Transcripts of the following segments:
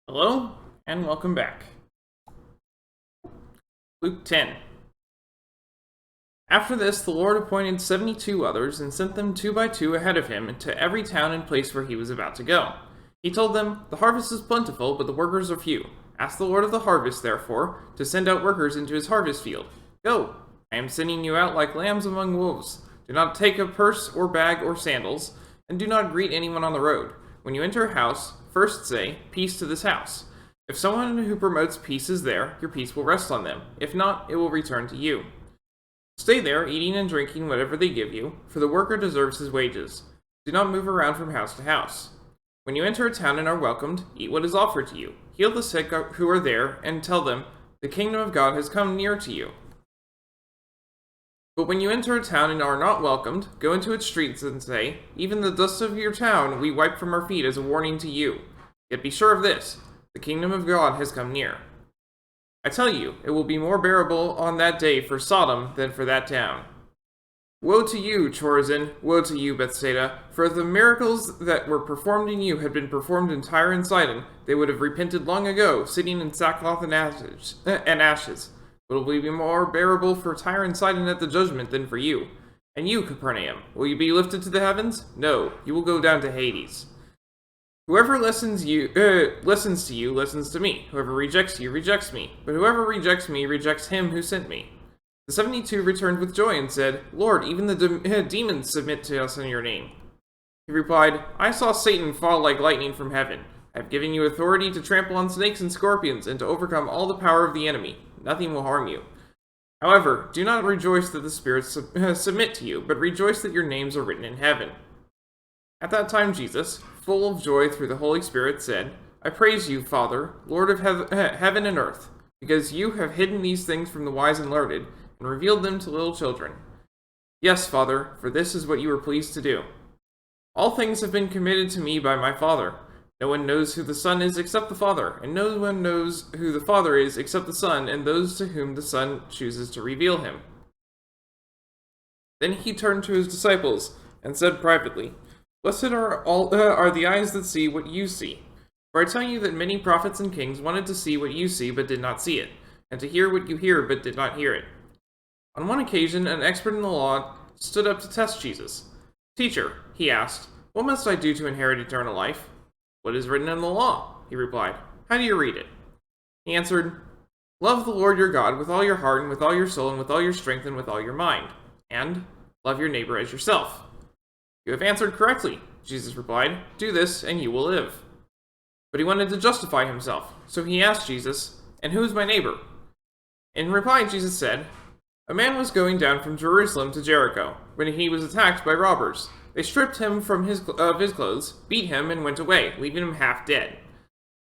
Hello, and welcome back. Luke 10. After this, the Lord appointed 72 others and sent them 2 by 2 ahead of him to every town and place where he was about to go. He told them, "The harvest is plentiful, but the workers are few. Ask the Lord of the harvest, therefore, to send out workers into his harvest field. Go! I am sending you out like lambs among wolves. Do not take a purse or bag or sandals, and do not greet anyone on the road. When you enter a house, first say, 'Peace to this house.' If someone who promotes peace is there, your peace will rest on them. If not, it will return to you. Stay there, eating and drinking whatever they give you, for the worker deserves his wages. Do not move around from house to house. When you enter a town and are welcomed, eat what is offered to you. Heal the sick who are there, and tell them, 'The kingdom of God has come near to you.' But when you enter a town and are not welcomed, go into its streets and say, 'Even the dust of your town we wipe from our feet as a warning to you.' Yet be sure of this, the kingdom of God has come near. I tell you, it will be more bearable on that day for Sodom than for that town. Woe to you, Chorazin! Woe to you, Bethsaida! For if the miracles that were performed in you had been performed in Tyre and Sidon, they would have repented long ago, sitting in sackcloth and ashes. But it will be more bearable for Tyre and Sidon at the judgment than for you. And you, Capernaum, will you be lifted to the heavens? No, you will go down to Hades. Whoever listens to you listens to me. Whoever rejects you rejects me. But whoever rejects me rejects him who sent me." The 72 returned with joy and said, "Lord, even the demons submit to us in your name." He replied, "I saw Satan fall like lightning from heaven. I have given you authority to trample on snakes and scorpions and to overcome all the power of the enemy. Nothing will harm you. However, do not rejoice that the spirits submit to you, but rejoice that your names are written in heaven." At that time Jesus, full of joy through the Holy Spirit, said, "I praise you, Father, Lord of heaven and earth, because you have hidden these things from the wise and learned, and revealed them to little children. Yes, Father, for this is what you were pleased to do. All things have been committed to me by my Father. No one knows who the Son is except the Father, and no one knows who the Father is except the Son and those to whom the Son chooses to reveal him." Then he turned to his disciples and said privately, "Blessed are the eyes that see what you see. For I tell you that many prophets and kings wanted to see what you see but did not see it, and to hear what you hear but did not hear it." On one occasion, an expert in the law stood up to test Jesus. "Teacher," he asked, "what must I do to inherit eternal life?" "What is written in the law?" he replied. "How do you read it?" He answered, "Love the Lord your God with all your heart and with all your soul and with all your strength and with all your mind, and love your neighbor as yourself." "You have answered correctly," Jesus replied. "Do this, and you will live." But he wanted to justify himself, so he asked Jesus, "And who is my neighbor?" In reply, Jesus said, "A man was going down from Jerusalem to Jericho, when he was attacked by robbers. They stripped him of his clothes, beat him, and went away, leaving him half dead.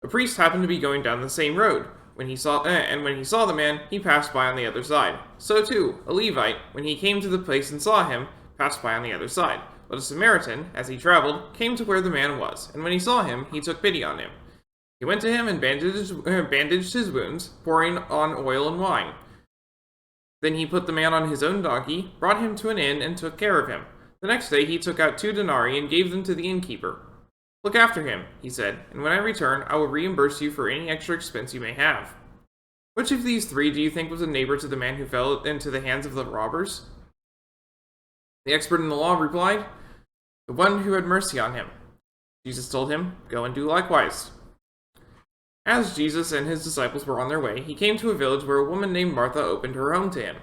A priest happened to be going down the same road. When he saw the man, he passed by on the other side. So too, a Levite, when he came to the place and saw him, passed by on the other side. But a Samaritan, as he traveled, came to where the man was, and when he saw him, he took pity on him. He went to him and bandaged his wounds, pouring on oil and wine. Then he put the man on his own donkey, brought him to an inn, and took care of him. The next day he took out 2 denarii and gave them to the innkeeper. 'Look after him,' he said, 'and when I return, I will reimburse you for any extra expense you may have.' Which of these 3 do you think was a neighbor to the man who fell into the hands of the robbers?" The expert in the law replied, "The one who had mercy on him." Jesus told him, "Go and do likewise." As Jesus and his disciples were on their way, he came to a village where a woman named Martha opened her home to him.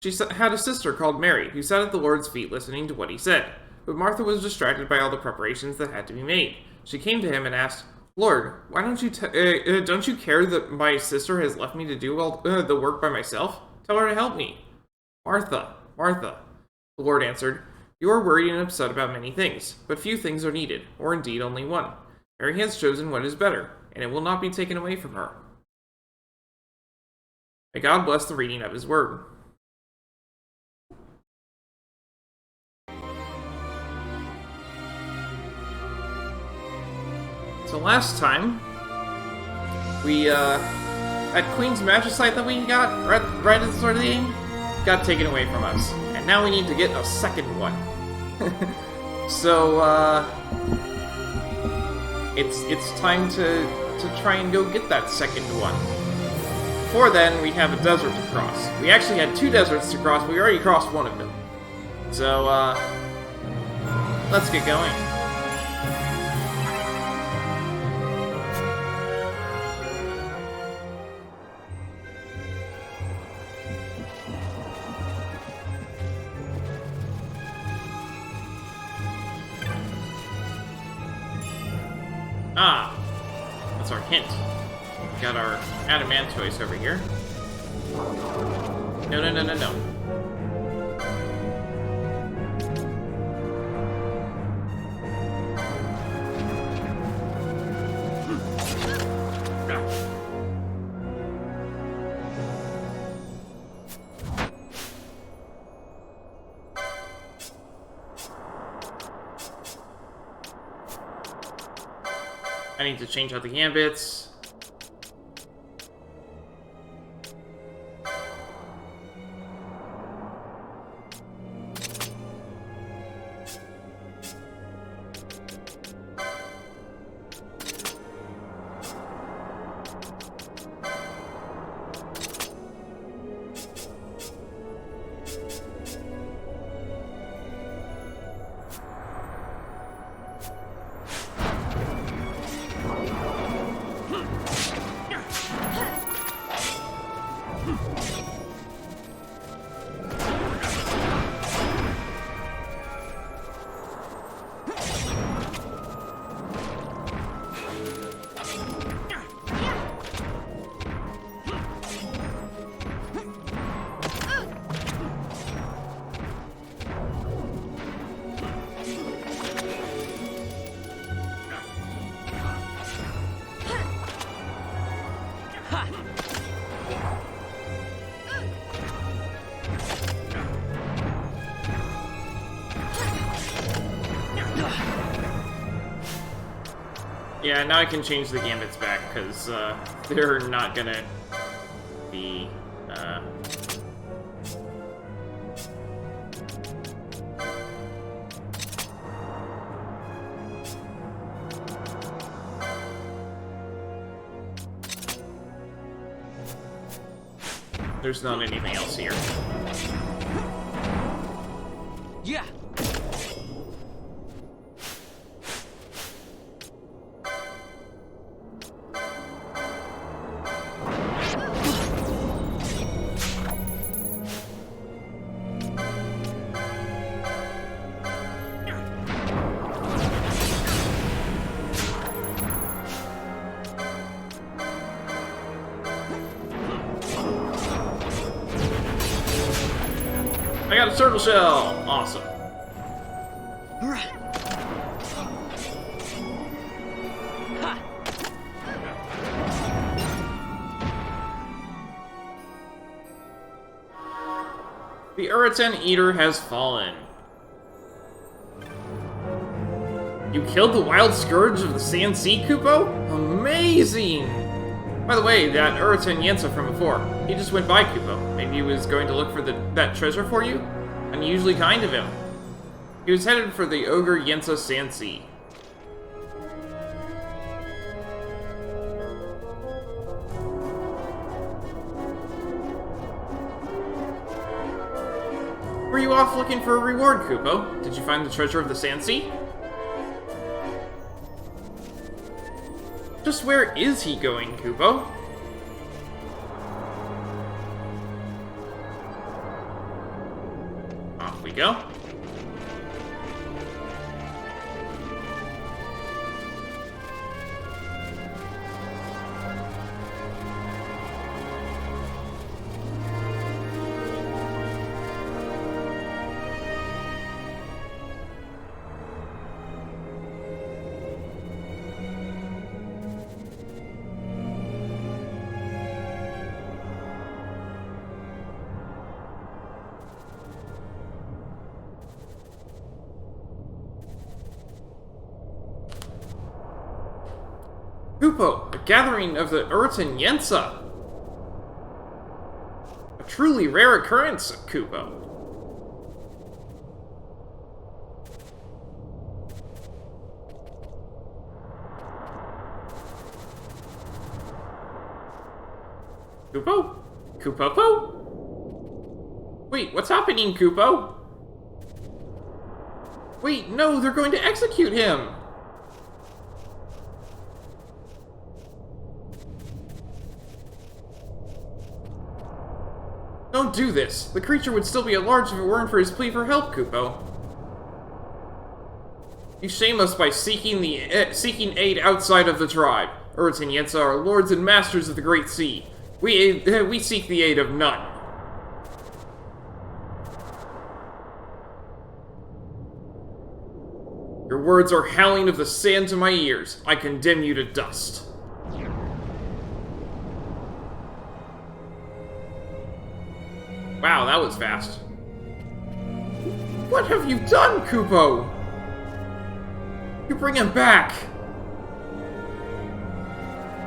She had a sister called Mary, who sat at the Lord's feet listening to what he said. But Martha was distracted by all the preparations that had to be made. She came to him and asked, "Lord, why don't you care that my sister has left me to do all the work by myself? Tell her to help me." "Martha, Martha," the Lord answered, "you are worried and upset about many things, but few things are needed, or indeed only one. Mary has chosen what is better, and it will not be taken away from her." May God bless the reading of his word. So last time, we, that Queen's Magicite that we got right at the start of the game, got taken away from us. And now we need to get a second one. So, it's time to to try and go get that second one. Before then, we have a desert to cross. We actually had 2 deserts to cross, but we already crossed one of them. So, let's get going. Ah, that's our hint. We got our adamantoise over here. No, no, no, no, no. I need to change out the gambits. Yeah, now I can change the gambits back, because they're not gonna be, There's not anything else here. Yeah. I got a turtle shell! Awesome. The Uraten Eater has fallen. You killed the wild scourge of the Sand Sea, Kupo? Amazing! By the way, that Uraten Yensa from before, he just went by Kupo. Maybe he was going to look for that treasure for you? Unusually kind of him. He was headed for the Ogre Yensa Sand Sea. Were you off looking for a reward, Kupo? Did you find the treasure of the Sand Sea? Just where is he going, Kupo? Off we go. Kupo, a gathering of the Uraten Yensa. A truly rare occurrence, Kupo. Kupo? Kupopo? Wait, what's happening, Kupo? Wait, no, they're going to execute him! Don't do this. The creature would still be at large if it weren't for his plea for help, Kupo. You shame us by seeking aid outside of the tribe. Urt and Yensa are lords and masters of the Great Sea. We seek the aid of none. Your words are howling of the sand to my ears. I condemn you to dust. Wow, that was fast. What have you done, Kupo? You bring him back!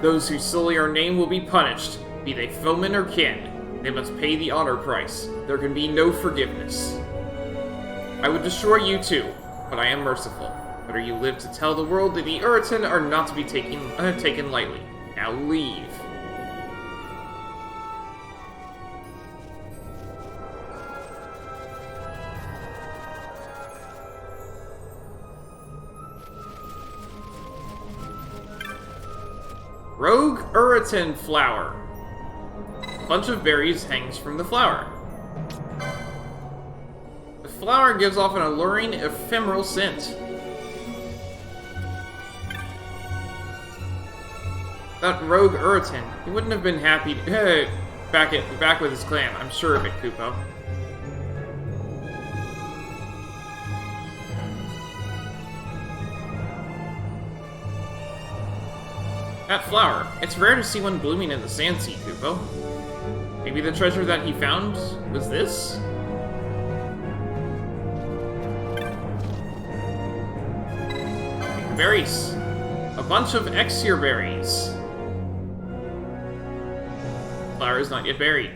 Those who sully our name will be punished, be they foemen or kin. They must pay the honor price. There can be no forgiveness. I would destroy you too, but I am merciful. Better you live to tell the world that the Uritan are not to be taken lightly. Now leave. Rogue Uritan flower. A bunch of berries hangs from the flower. The flower gives off an alluring, ephemeral scent. That rogue Uritan, he wouldn't have been happy back with his clan, I'm sure of it, Kupo. That flower, it's rare to see one blooming in the sand sea, Kupo. Maybe the treasure that he found was this? Berries. A bunch of XII berries. Flower is not yet buried.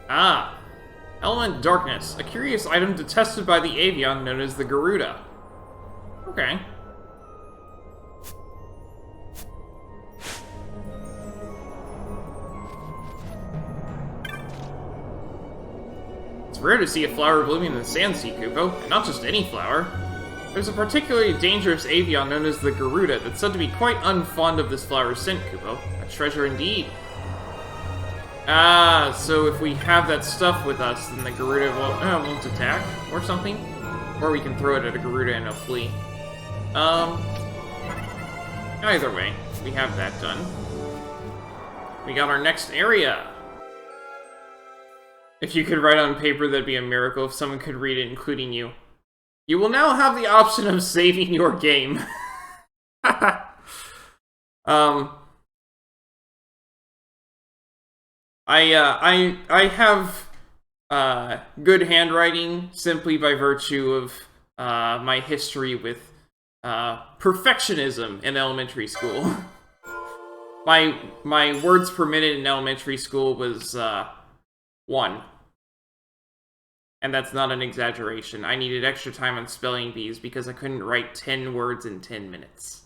Ah. Element Darkness. A curious item detested by the Avian known as the Garuda. Okay. It's rare to see a flower blooming in the sand sea, Kupo, and not just any flower. There's a particularly dangerous avian known as the Garuda that's said to be quite unfond of this flower's scent, Kupo. A treasure indeed. Ah, so if we have that stuff with us, then the Garuda won't attack, or something? Or we can throw it at a Garuda and it'll flee. Either way, we have that done. We got our next area. If you could write on paper, that'd be a miracle if someone could read it, including you. You will now have the option of saving your game. I have good handwriting simply by virtue of my history with perfectionism in elementary school. my words per minute in elementary school was 1. And that's not an exaggeration. I needed extra time on spelling bees because I couldn't write 10 words in 10 minutes.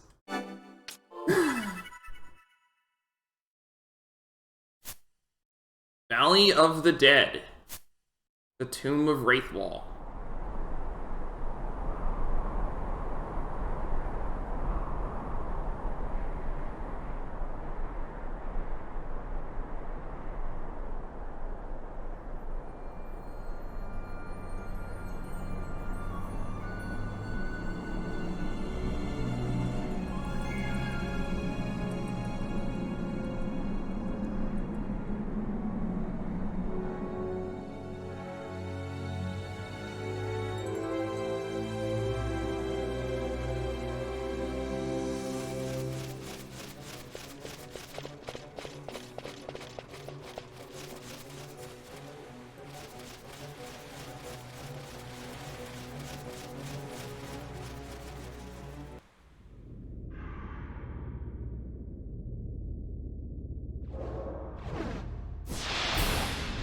Valley of the Dead. The Tomb of Wraithwall.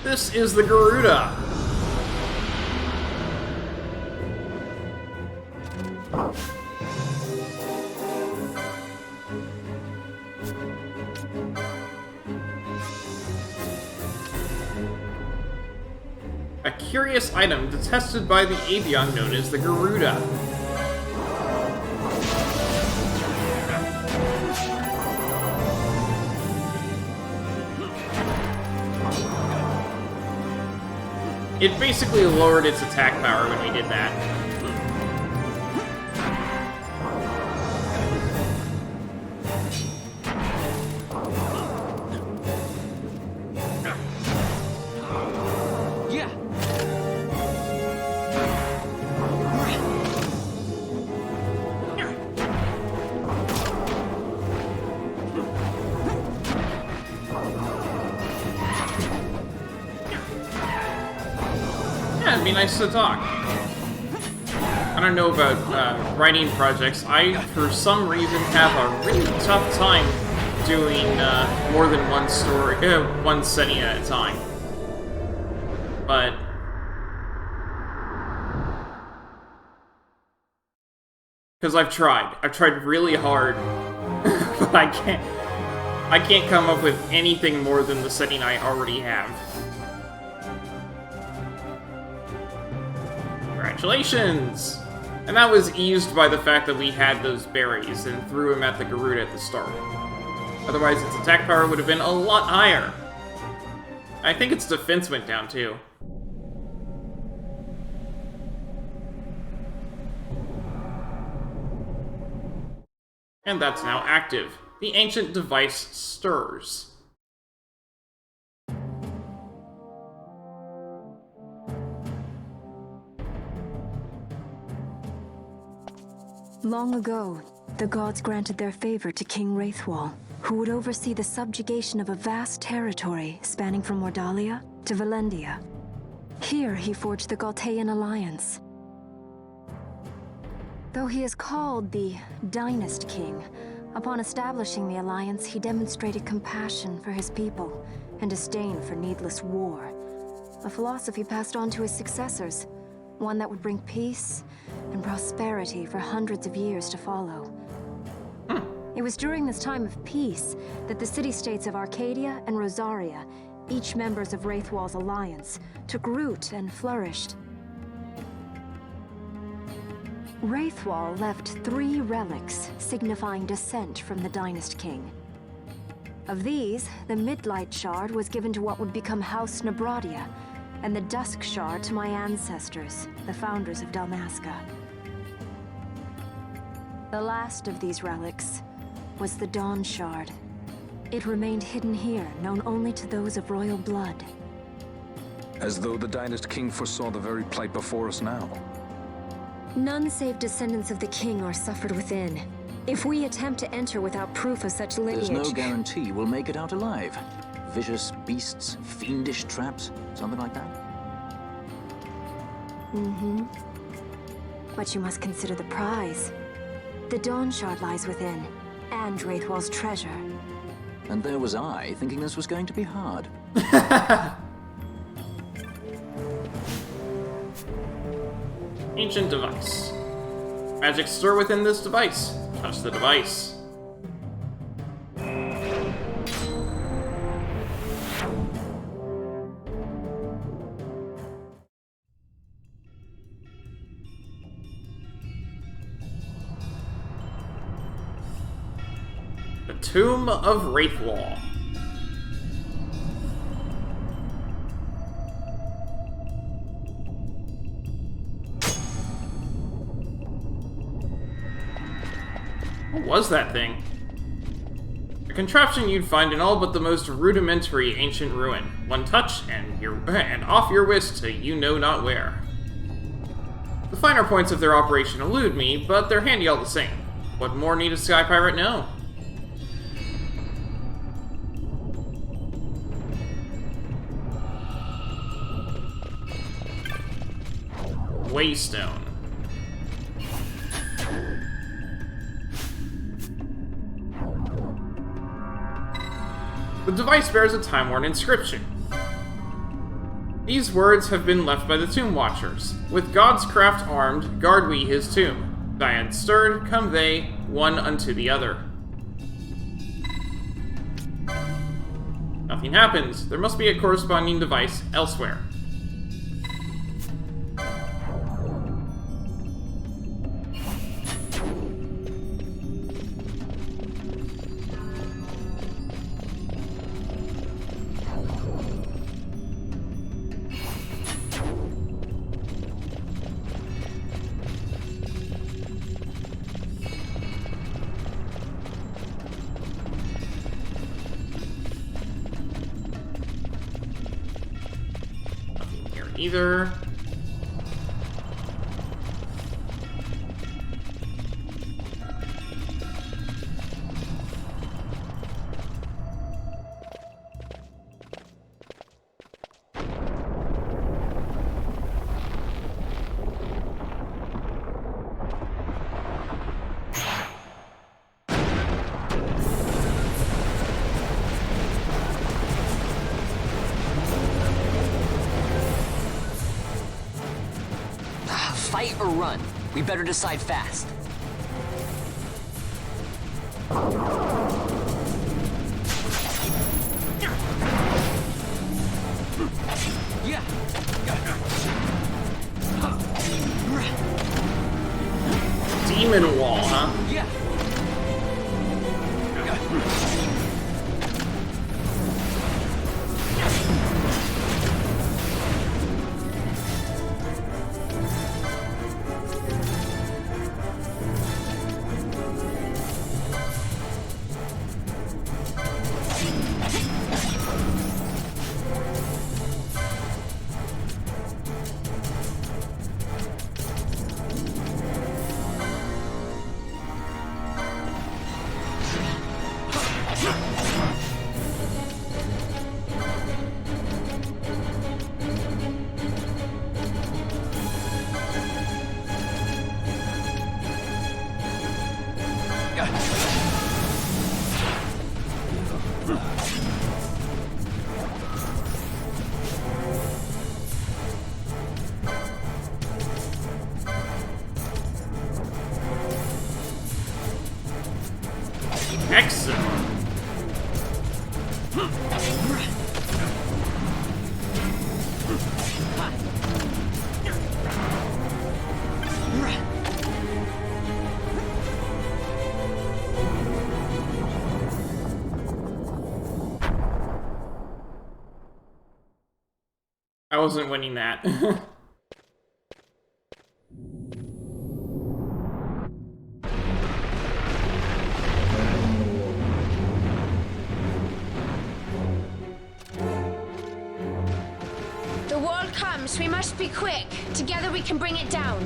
This is the Garuda. curious item detested by the Avion known as the Garuda. It basically lowered its attack power when we did that. It'd be nice to talk. I don't know about writing projects. I, for some reason, have a really tough time doing more than one story, one setting at a time. But because I've tried really hard, but I can't come up with anything more than the setting I already have. Congratulations! And that was eased by the fact that we had those berries and threw him at the Garuda at the start. Otherwise, its attack power would have been a lot higher. I think its defense went down, too. And that's now active. The ancient device stirs. Long ago, the gods granted their favor to King Wraithwall, who would oversee the subjugation of a vast territory spanning from Mordalia to Valendia. Here, he forged the Galtean alliance. Though he is called the Dynast King, upon establishing the alliance, he demonstrated compassion for his people and disdain for needless war. A philosophy passed on to his successors, one that would bring peace and prosperity for hundreds of years to follow. It was during this time of peace that the city-states of Arcadia and Rosaria, each members of Wraithwall's alliance, took root and flourished. Wraithwall left 3 relics signifying descent from the Dynast King. Of these, the Midlight Shard was given to what would become House Nabradia, and the Dusk Shard to my ancestors, the founders of Dalmasca. The last of these relics was the Dawn Shard. It remained hidden here, known only to those of royal blood. As though the Dynast King foresaw the very plight before us now. None save descendants of the king are suffered within. If we attempt to enter without proof of such lineage... There's no guarantee we'll make it out alive. Vicious beasts, fiendish traps, something like that? Mm-hmm. But you must consider the prize. The Dawn Shard lies within, and Wraithwall's treasure. And there was I, thinking this was going to be hard. Ancient device. Magic stir within this device. Touch the device. The Tomb of Wraithwall. What was that thing? A contraption you'd find in all but the most rudimentary ancient ruin. One touch, and off your whisk to you know not where. The finer points of their operation elude me, but they're handy all the same. What more need a sky pirate know? Waystone. The device bears a time-worn inscription. These words have been left by the Tomb Watchers. With God's craft armed, guard we his tomb. Dian stirred, come they, one unto the other. Nothing happens. There must be a corresponding device elsewhere. either. Fight or run? We better decide fast. Yeah. Demon wall, huh? Yeah. XII. I wasn't winning that. The wall comes. We must be quick. Together we can bring it down.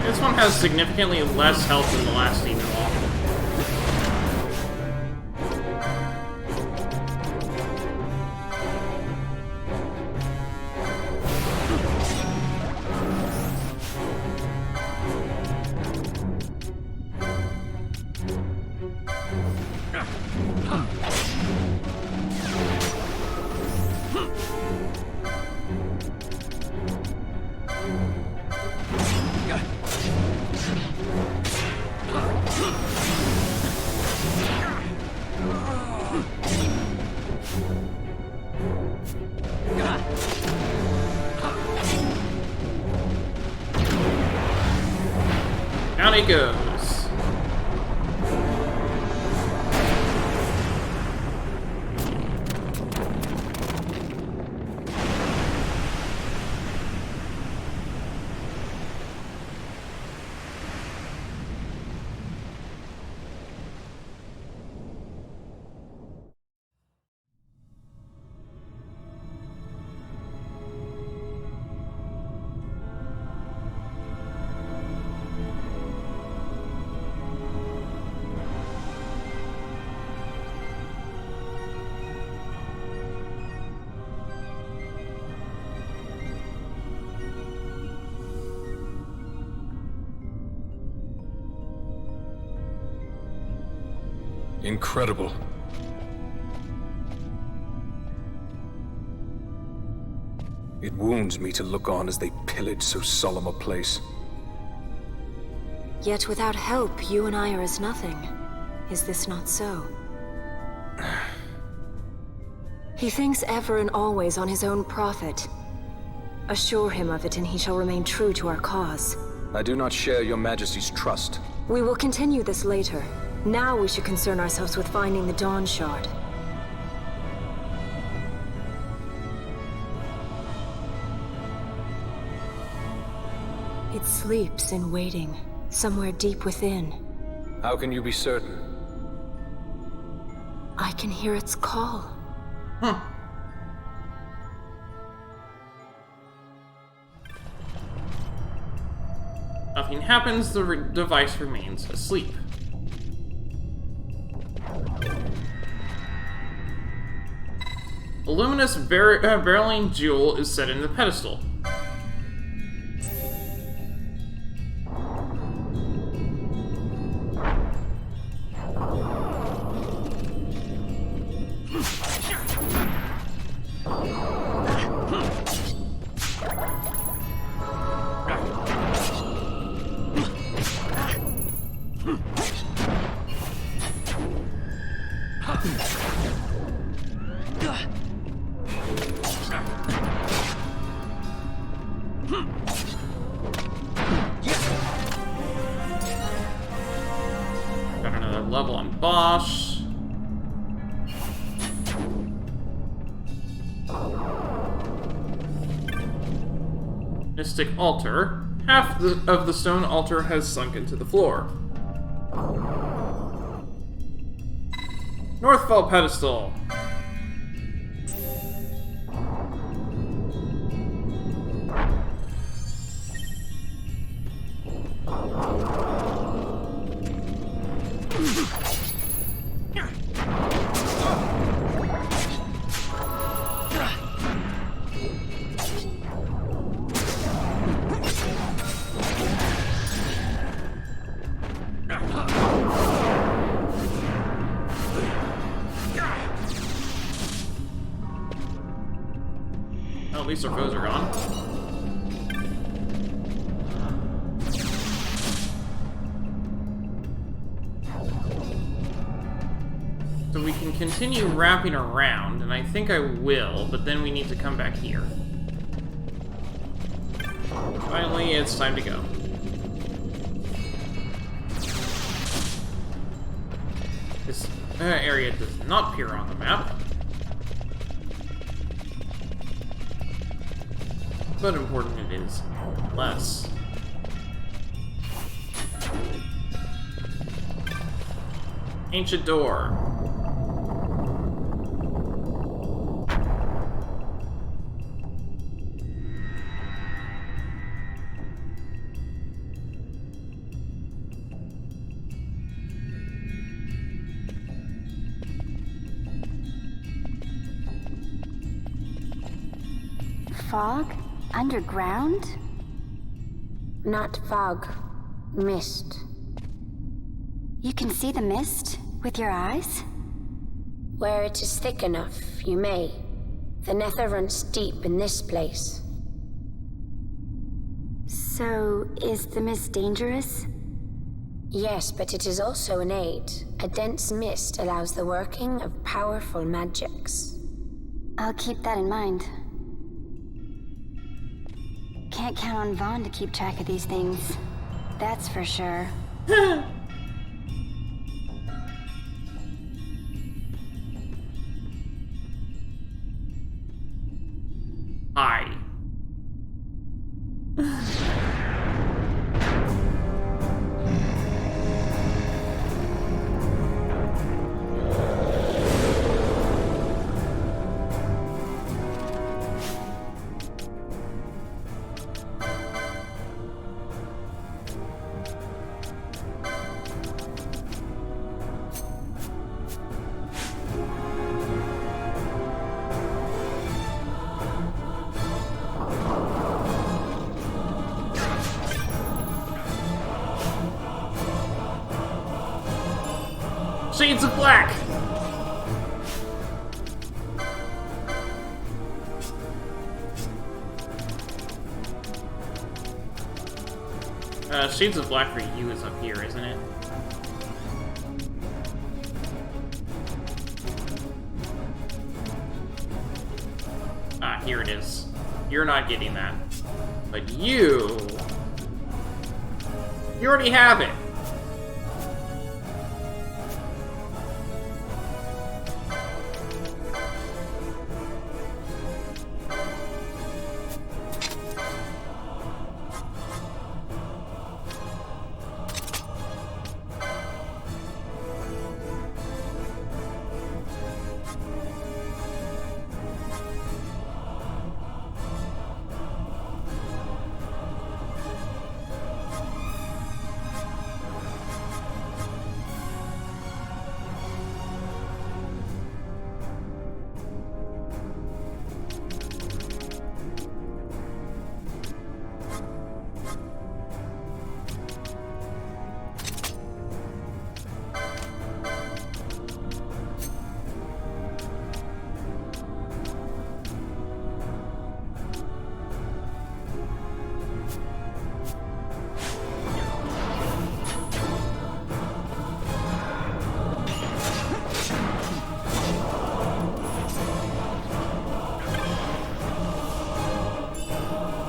This one has significantly less health than the last demon wall. Down it goes. Incredible. It wounds me to look on as they pillage so solemn a place. Yet without help, you and I are as nothing. Is this not so? He thinks ever and always on his own profit. Assure him of it, and he shall remain true to our cause. I do not share your majesty's trust. We will continue this later. Now we should concern ourselves with finding the Dawn Shard. It sleeps in waiting, somewhere deep within. How can you be certain? I can hear its call. Nothing happens, the device remains asleep. A luminous barreling jewel is set in the pedestal. Got another level on Bosch. Mystic altar. Half of the stone altar has sunk into the floor. Northfell pedestal. At least our foes are gone. So we can continue wrapping around, and I think I will, but then we need to come back here. Finally, it's time to go. This area does not appear on the map. But important it is, less. Ancient door. Fog? Underground? Not fog. Mist. You can see the mist with your eyes? Where it is thick enough, you may. The nether runs deep in this place. So, is the mist dangerous? Yes, but it is also an aid. A dense mist allows the working of powerful magics. I'll keep that in mind. Can't count on Vaughn to keep track of these things. That's for sure. Hi. Shades of Black! Shades of Black for you is up here, isn't it? Ah, here it is. You're not getting that. But you... You already have it!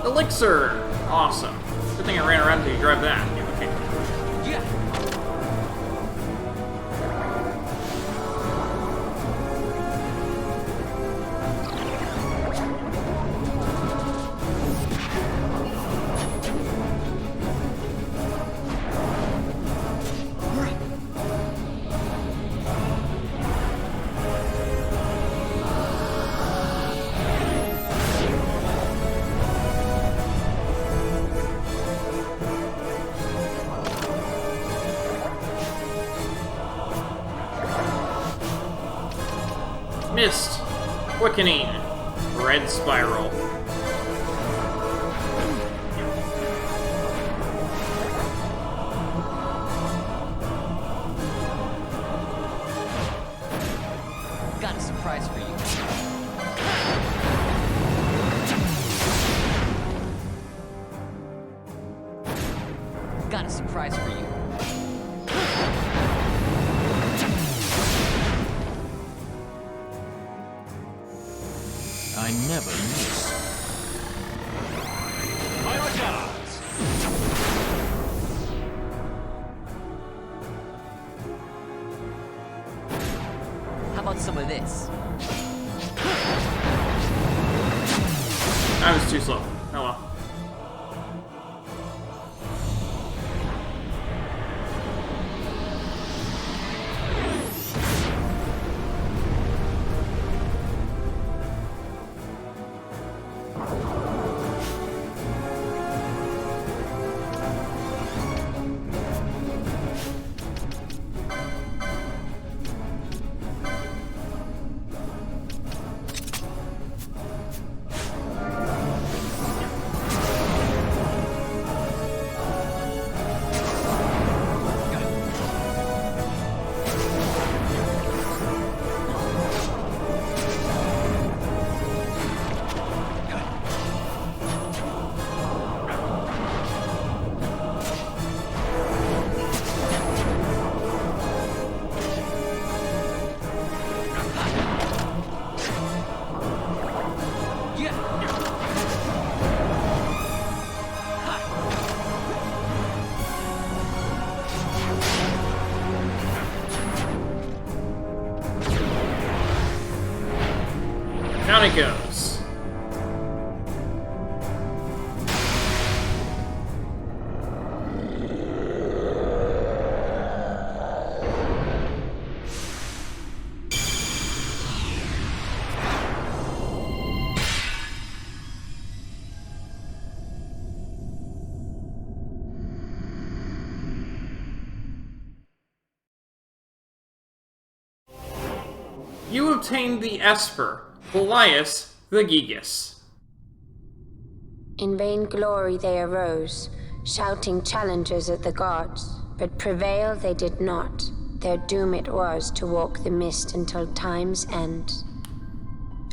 Elixir! Awesome. Good thing I ran around until you grabbed that. Yeah, okay. Yeah. Mist. Quickening. Red Spiral. Got a surprise for you. Got a surprise for you. I never miss. My regards. How about some of this? I was too slow. Oh well. Down it goes. You obtained the Esper, Belias the Gigas. In vain glory they arose, shouting challenges at the gods, but prevail they did not. Their doom it was to walk the mist until time's end.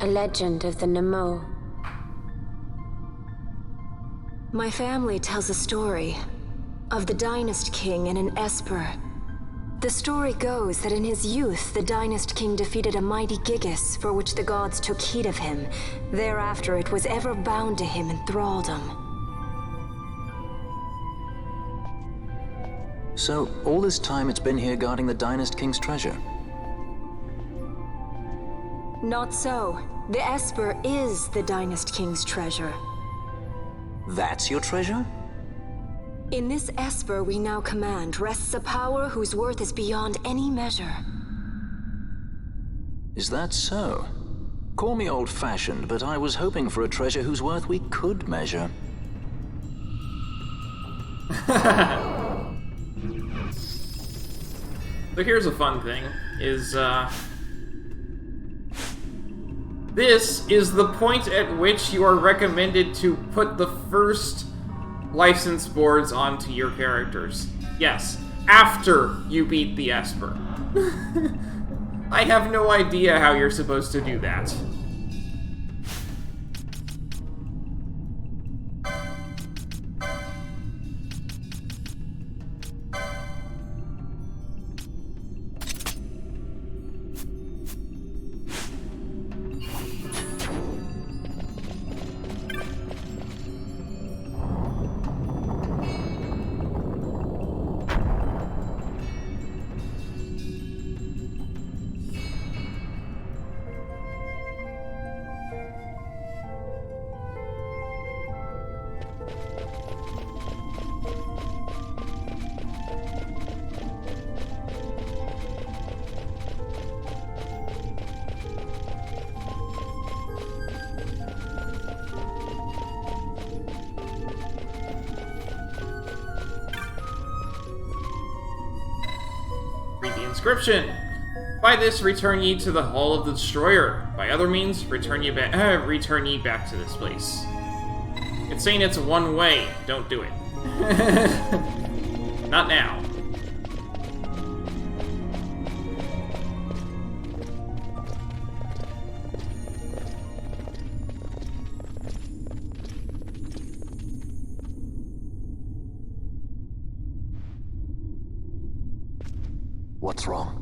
A legend of the Nemo. My family tells a story. of the Dynast King and an Esper. The story goes that in his youth, the Dynast King defeated a mighty Gigas, for which the gods took heed of him. Thereafter, it was ever bound to him in thraldom. So, all this time it's been here guarding the Dynast King's treasure? Not so. The Esper is the Dynast King's treasure. That's your treasure? In this Esper we now command rests a power whose worth is beyond any measure. Is that so? Call me old-fashioned, but I was hoping for a treasure whose worth we could measure. So here's a fun thing, is, this is the point at which you are recommended to put the first license boards onto your characters. Yes, after you beat the Esper. I have no idea how you're supposed to do that. Read the inscription. By this return ye to the hall of the destroyer. By other means, return ye back to this place. It's saying it's one way. Don't do it. Not now. What's wrong?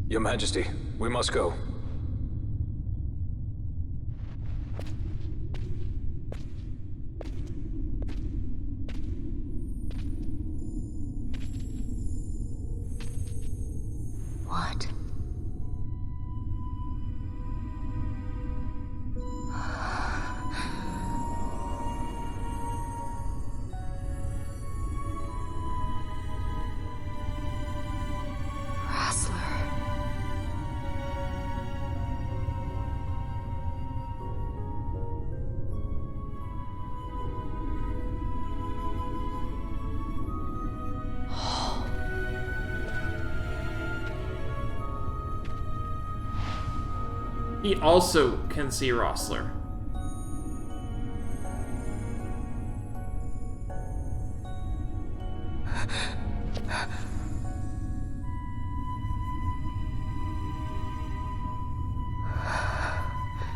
Your Majesty, we must go. What? He also can see Rossler.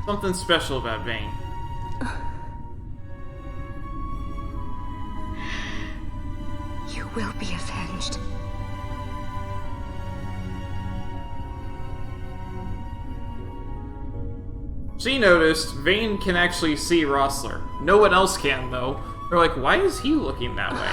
Something special about Vayne. You will be avenged. She noticed Vayne can actually see Rossler. No one else can, though. They're like, why is he looking that way?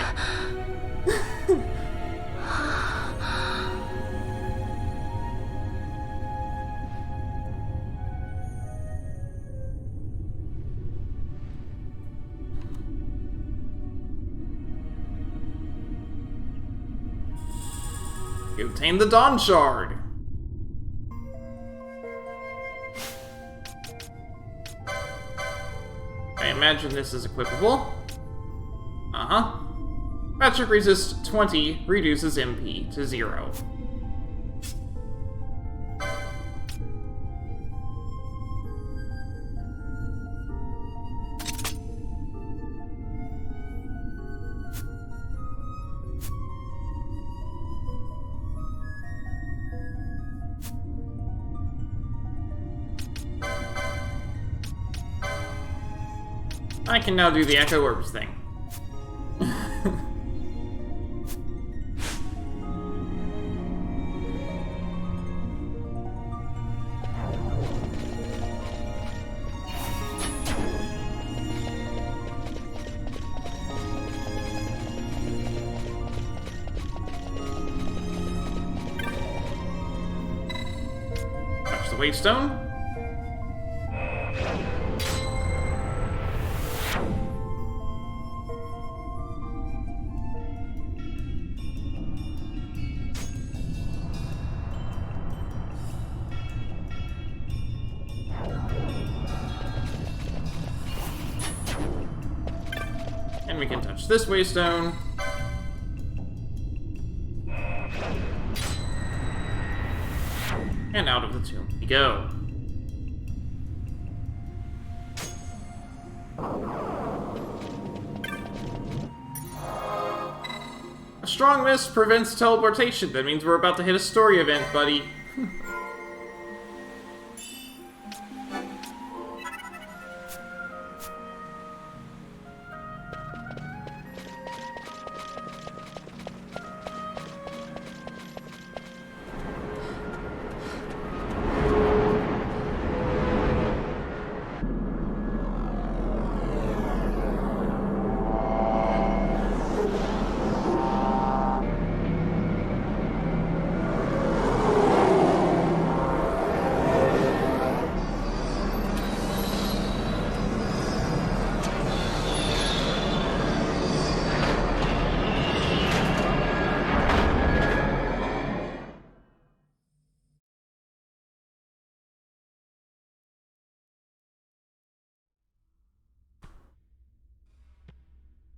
You obtained the Dawn Shard. I imagine this is equipable. Uh-huh. Magic resist 20 reduces MP to 0. I can now do the Echo Orbs thing. waystone. And we can touch this waystone. And out of the tomb we go. A strong mist prevents teleportation. That means we're about to hit a story event, buddy.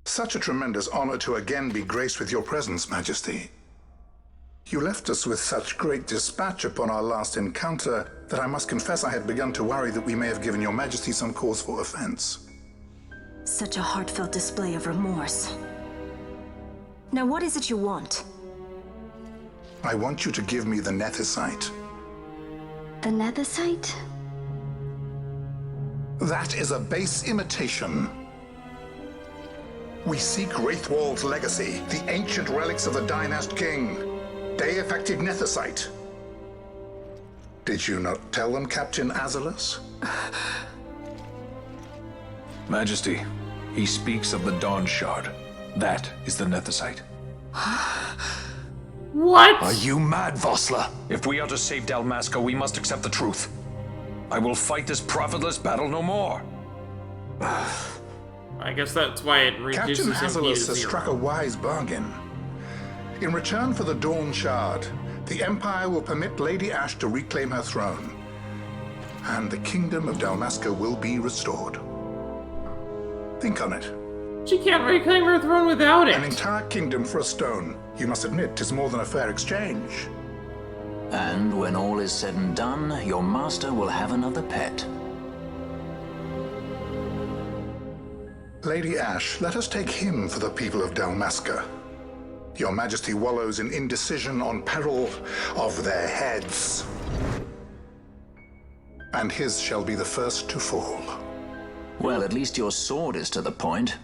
Such a tremendous honor to again be graced with your presence, Majesty. You left us with such great dispatch upon our last encounter that I must confess I had begun to worry that we may have given your Majesty some cause for offense. Such a heartfelt display of remorse. Now what is it you want? I want you to give me the Nethicite. The Nethicite? That is a base imitation. We seek Wraithwald's legacy, the ancient relics of the Dynast King. Day-affected Nethicite. Did you not tell them, Captain Azalus? Majesty, he speaks of the Dawn Shard. That is the Nethicite. What? Are you mad, Vossler? If we are to save Dalmasca, we must accept the truth. I will fight this profitless battle no more. I guess that's why it reduces Captain MP to Azalus has 0. struck a wise bargain. In return for the Dawn Shard, the Empire will permit Lady Ash to reclaim her throne, and the Kingdom of Dalmasca will be restored. Think on it. She can't reclaim her throne without it. An entire kingdom for a stone. You must admit, 'tis more than a fair exchange. And when all is said and done, your master will have another pet. Lady Ash, let us take him for the people of Dalmasca. Your Majesty wallows in indecision on peril of their heads. And his shall be the first to fall. Well, at least your sword is to the point.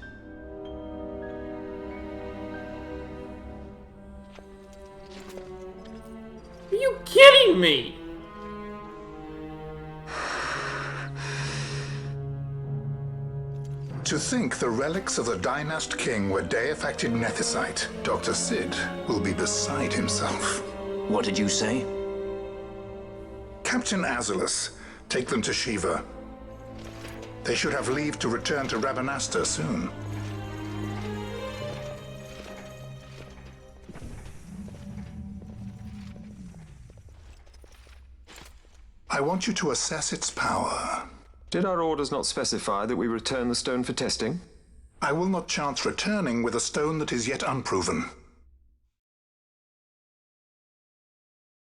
Are you kidding me? To think the relics of the Dynast King were day-affected Nethicite, Dr. Sid will be beside himself. What did you say? Captain Azalus, take them to Shiva. They should have leave to return to Rabanasta soon. I want you to assess its power. Did our orders not specify that we return the stone for testing? I will not chance returning with a stone that is yet unproven.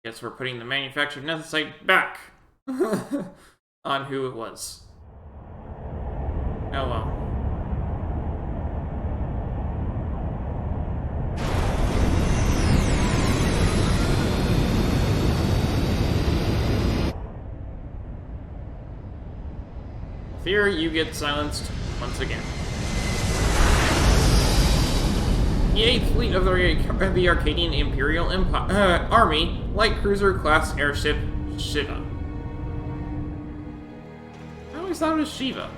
Guess we're putting the manufactured Nethicite back on who it was. Oh well. Fear, you get silenced once again. The 8th Fleet of the Arcadian Imperial Army, light cruiser class airship Shiva. I always thought it was Shiva.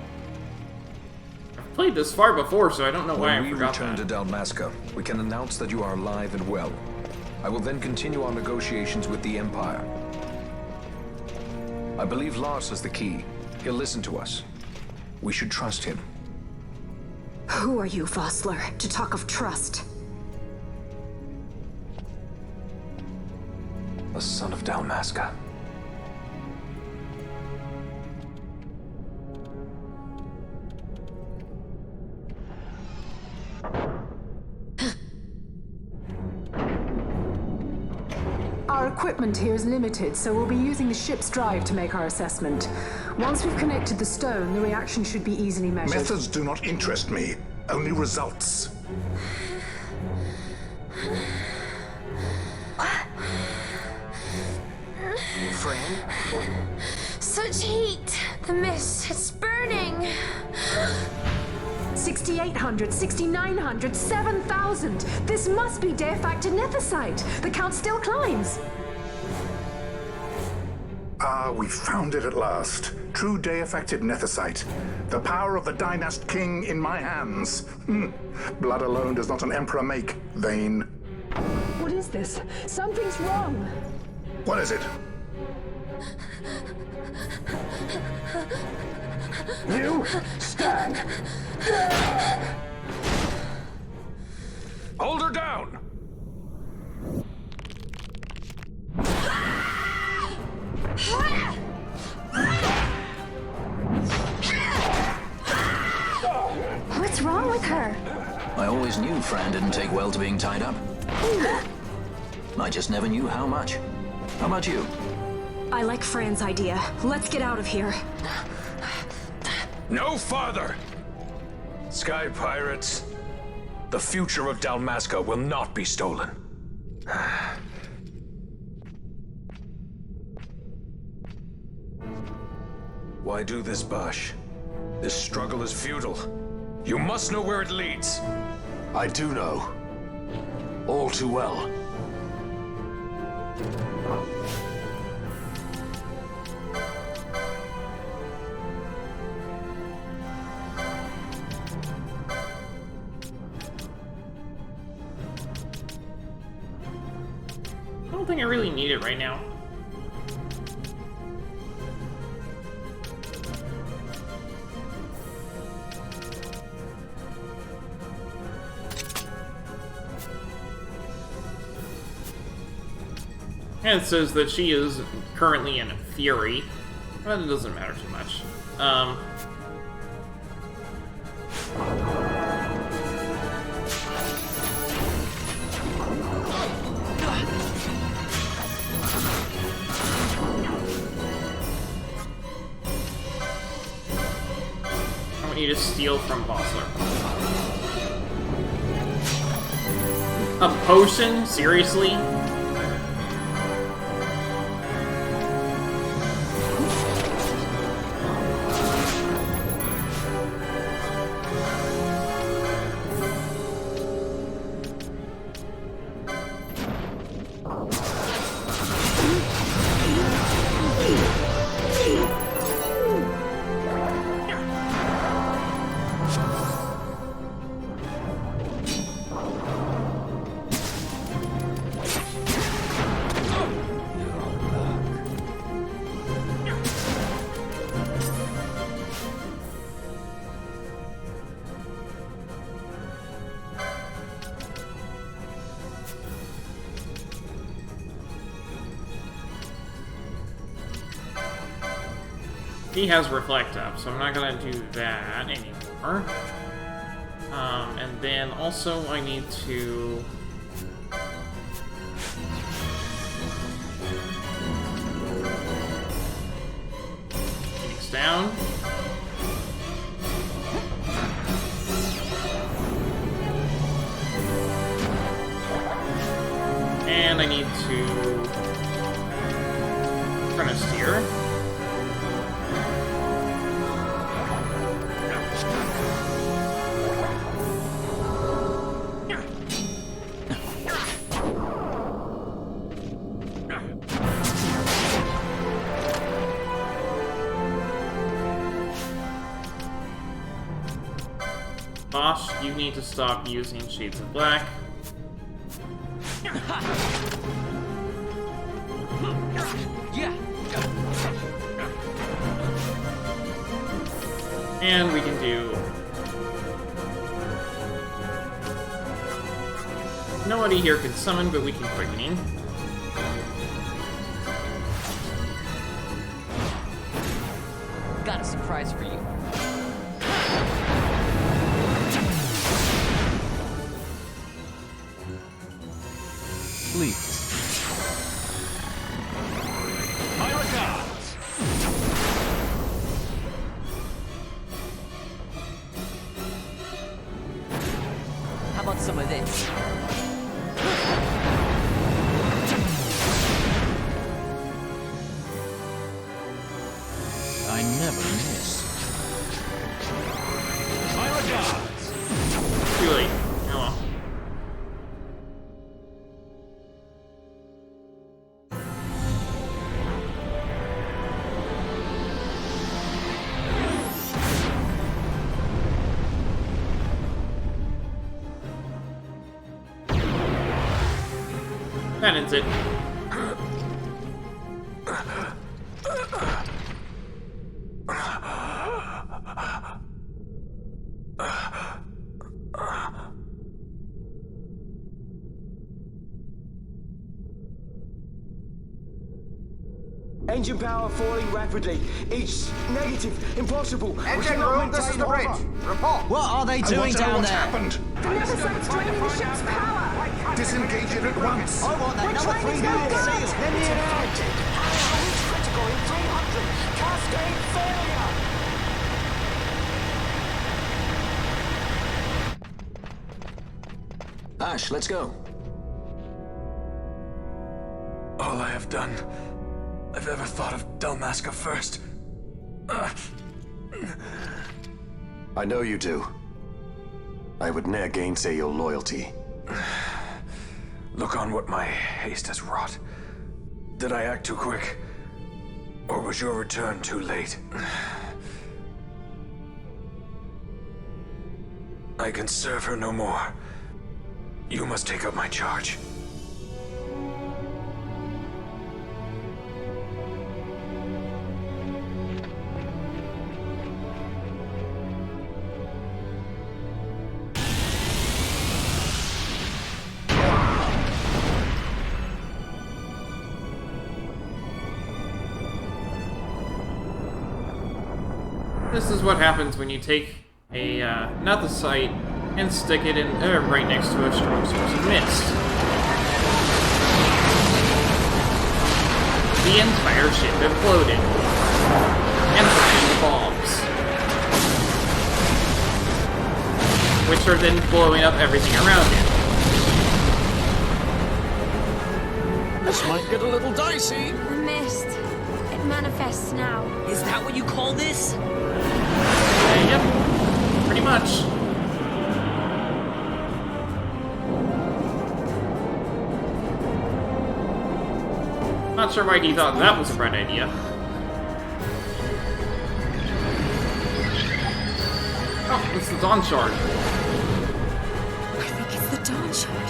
I've played this far before, so I don't know why I forgot that. When we return to Dalmasca, we can announce that you are alive and well. I will then continue our negotiations with the Empire. I believe Lars has the key. He'll listen to us. We should trust him. Who are you, Vossler, to talk of trust? The son of Dalmasca. Our equipment here is limited, so we'll be using the ship's drive to make our assessment. Once we've connected the stone, the reaction should be easily measured. Methods do not interest me, only results. Friend? Such heat! The mist, it's burning! 6,800, 6,900, 7,000! This must be Deifacted Nethicite! The count still climbs! Ah, we found it at last. True Deifacted Nethicite. The power of the Dynast King in my hands. Blood alone does not an emperor make, Vayne. What is this? Something's wrong! What is it? You stand! Hold her down! What's wrong with her? I always knew Fran didn't take well to being tied up. I just never knew how much. How about you? I like Fran's idea. Let's get out of here. No farther! Sky Pirates, the future of Dalmasca will not be stolen. Why do this, Bosch? This struggle is futile. You must know where it leads. I do know. All too well. I don't think I really need it right now. And it says that she is currently in a fury, but it doesn't matter too much. I want you to steal from Vossler. A potion? Seriously? He has Reflect up, so I'm not gonna do that anymore. And then also I need to... Phoenix down. And I need to... Try to steer. Bosch, you need to stop using Shades of Black. Yeah. And we can do... Nobody here can summon, but we can quickening. Got a surprise for you. Please. My regards. How about some of this? I never miss. My regards. Too late. Oh well. That ends it. Engine power falling rapidly. Each negative, impossible. Engine room, this is the bridge. Report. What are they doing down what's there? happened. The Nemesis draining the ship's power! Disengage it at once. I want that Which number way is 3 no million good? seal. Let me out. Critical in 300. Cascade failure. Ash, let's go. All I have done, I've ever thought of Dalmasca first. I know you do. I would ne'er gainsay your loyalty. Look on what my haste has wrought. Did I act too quick? Or was your return too late? I can serve her no more. You must take up my charge. This is what happens when you take a, not the site, and stick it in, right next to a strong source of mist. The entire ship imploded. And rained bombs. Which are then blowing up everything around it. This might get a little dicey. The mist. It manifests now. Is that what you call this? Yep. Pretty much. Not sure why he thought that was a bright idea. Oh, it's the Dawn Shard. I think it's the Dawn Shard.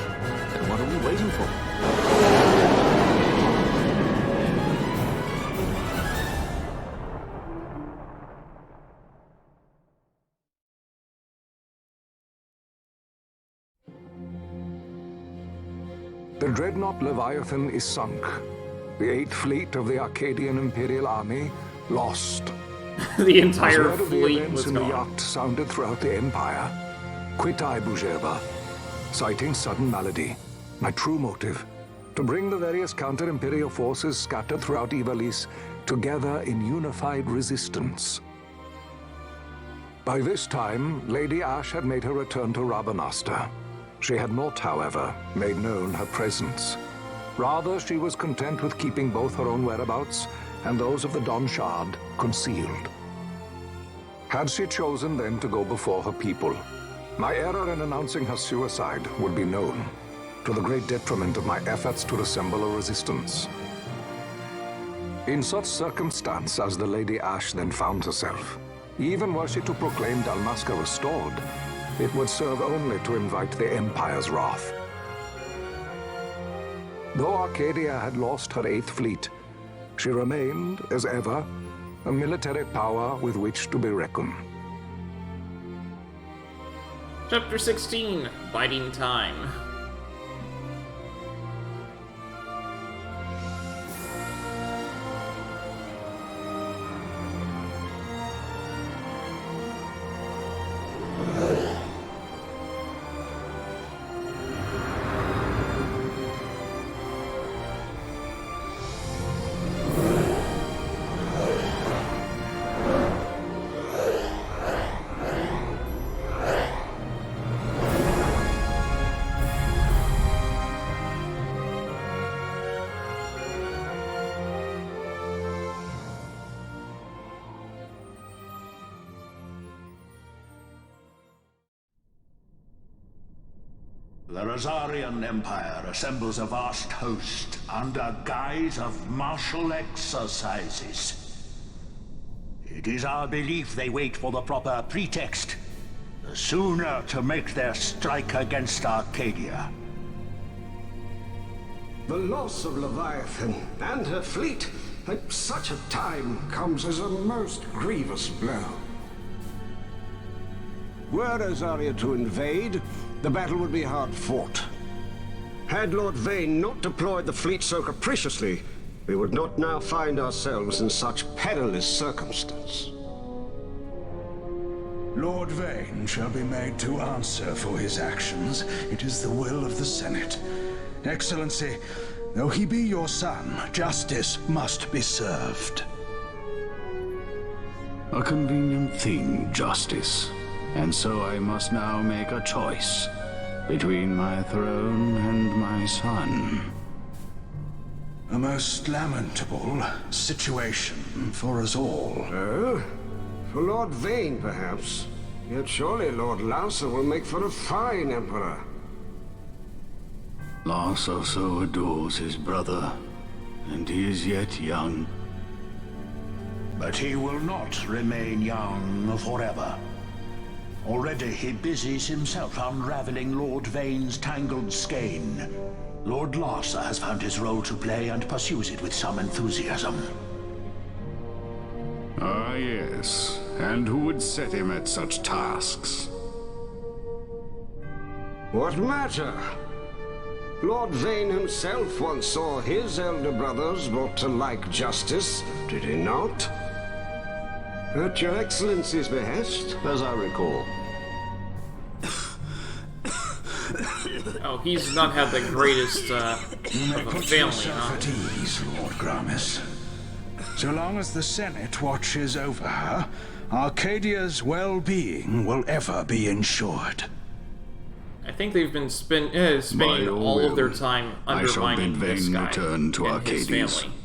Then what are we waiting for? The dreadnought Leviathan is sunk. The 8th fleet of the Arcadian Imperial Army lost. The entire As word of the fleet events was in the gone. yacht sounded throughout the Empire, quit I Bujeva, citing sudden malady. My true motive, to bring the various counter-imperial forces scattered throughout Ivalice together in unified resistance. By this time, Lady Ash had made her return to Rabanastre. She had not, however, made known her presence. Rather, she was content with keeping both her own whereabouts and those of the Dawn Shard concealed. Had she chosen then to go before her people, my error in announcing her suicide would be known, to the great detriment of my efforts to assemble a resistance. In such circumstance as the Lady Ash then found herself, even were she to proclaim Dalmasca restored, it would serve only to invite the Empire's wrath. Though Arcadia had lost her 8th fleet, she remained, as ever, a military power with which to be reckoned. Chapter 16, Biding Time. The Rosarian Empire assembles a vast host under guise of martial exercises. It is our belief they wait for the proper pretext, the sooner to make their strike against Arcadia. The loss of Leviathan and her fleet at such a time comes as a most grievous blow. Were Rosaria to invade, the battle would be hard fought. Had Lord Vane not deployed the fleet so capriciously, we would not now find ourselves in such perilous circumstance. Lord Vane shall be made to answer for his actions. It is the will of the Senate. Excellency, though he be your son, justice must be served. A convenient thing, justice. And so I must now make a choice between my throne and my son. A most lamentable situation for us all. Oh? For Lord Vane, perhaps. Yet surely Lord Lauser will make for a fine emperor. Lauser so adores his brother, and he is yet young. But he will not remain young forever. Already he busies himself unraveling Lord Vane's tangled skein. Lord Larsa has found his role to play and pursues it with some enthusiasm. Ah, yes. And who would set him at such tasks? What matter? Lord Vane himself once saw his elder brothers brought to like justice, did he not? At your Excellency's behest, as I recall. Oh, he's not had the greatest of a family, huh? At ease, Lord Gramis. So long as the Senate watches over her, Arcadia's well-being will ever be ensured. I think they've been spending all of their time undermining this guy return to and his Arcadius. family.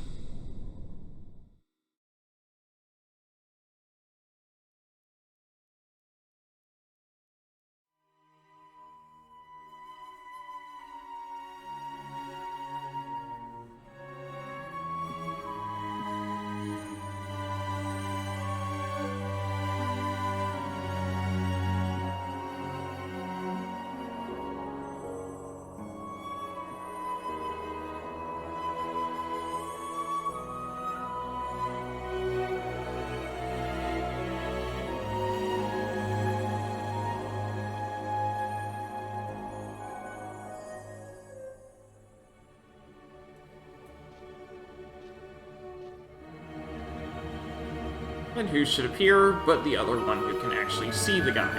And who should appear but the other one who can actually see the guy.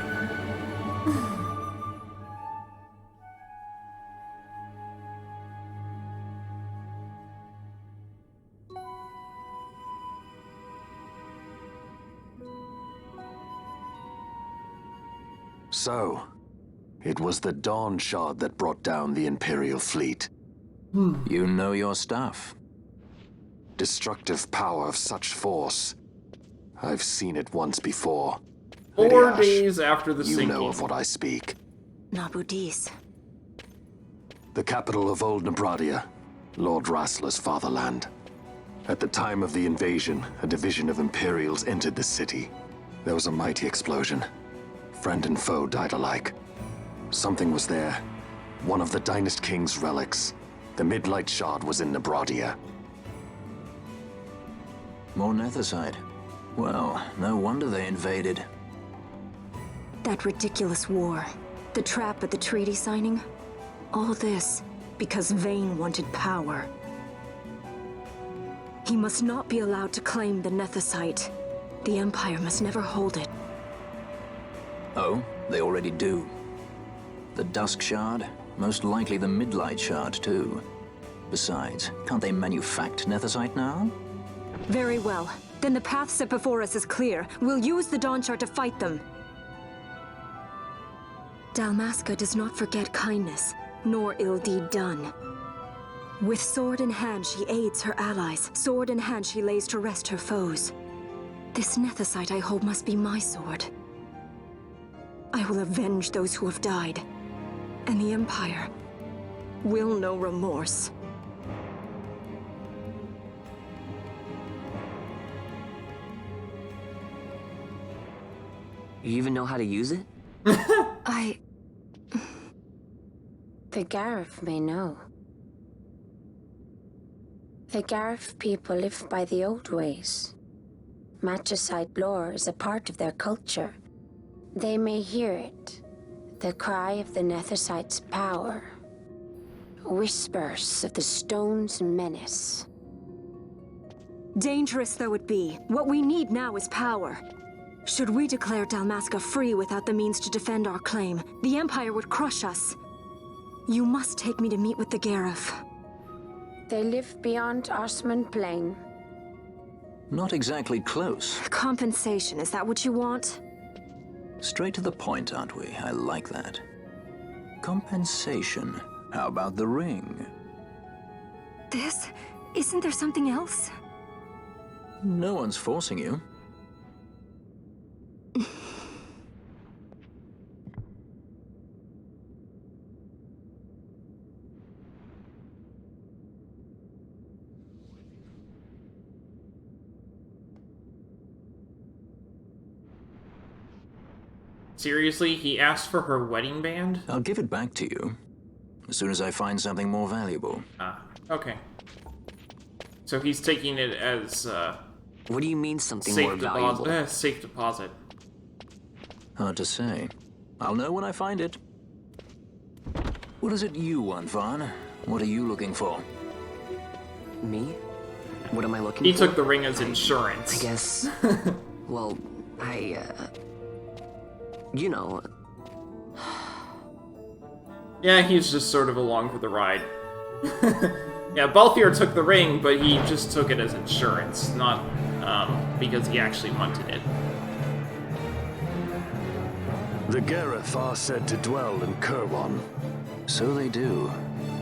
So, it was the Dawn Shard that brought down the Imperial fleet. You know your stuff. Destructive power of such force. I've seen it once before. 4 days after the you sinking. know of what I speak. Nabudis. The capital of Old Nebradia, Lord Rassler's fatherland. At the time of the invasion, a division of Imperials entered the city. There was a mighty explosion. Friend and foe died alike. Something was there. One of the Dynast King's relics. The Midlight Shard was in Nebradia. More Netherside. Well, no wonder they invaded. That ridiculous war. The trap at the treaty signing? All this because Vayne wanted power. He must not be allowed to claim the Nethicite. The Empire must never hold it. Oh, they already do. The Dusk Shard, most likely the Midlight Shard too. Besides, can't they manufacture Nethicite now? Very well. Then the path set before us is clear. We'll use the Dawn Shard to fight them. Dalmasca does not forget kindness, nor ill deed done. With sword in hand, she aids her allies. Sword in hand, she lays to rest her foes. This Nethicite I hold must be my sword. I will avenge those who have died, and the Empire will know remorse. You even know how to use it? The Garif may know. The Garif people live by the old ways. Magicite lore is a part of their culture. They may hear it, the cry of the Nethicite's power. Whispers of the stone's menace. Dangerous though it be, what we need now is power. Should we declare Dalmasca free without the means to defend our claim, the Empire would crush us. You must take me to meet with the Garif. They live beyond Osman Plain. Not exactly close. Compensation, is that what you want? Straight to the point, aren't we? I like that. Compensation. How about the ring? This? Isn't there something else? No one's forcing you. Seriously, he asked for her wedding band? I'll give it back to you as soon as I find something more valuable. Ah, okay. So he's taking it as, What do you mean something more valuable? Safe deposit. Hard to say. I'll know when I find it. What is it you want, Vaughn? What are you looking for? Me? What am I looking for? He took the ring as insurance. I guess... well, you know... Yeah, he's just sort of along for the ride. Yeah, Balthier took the ring, but he just took it as insurance, not because he actually wanted it. The Gareth are said to dwell in Kirwan. So they do.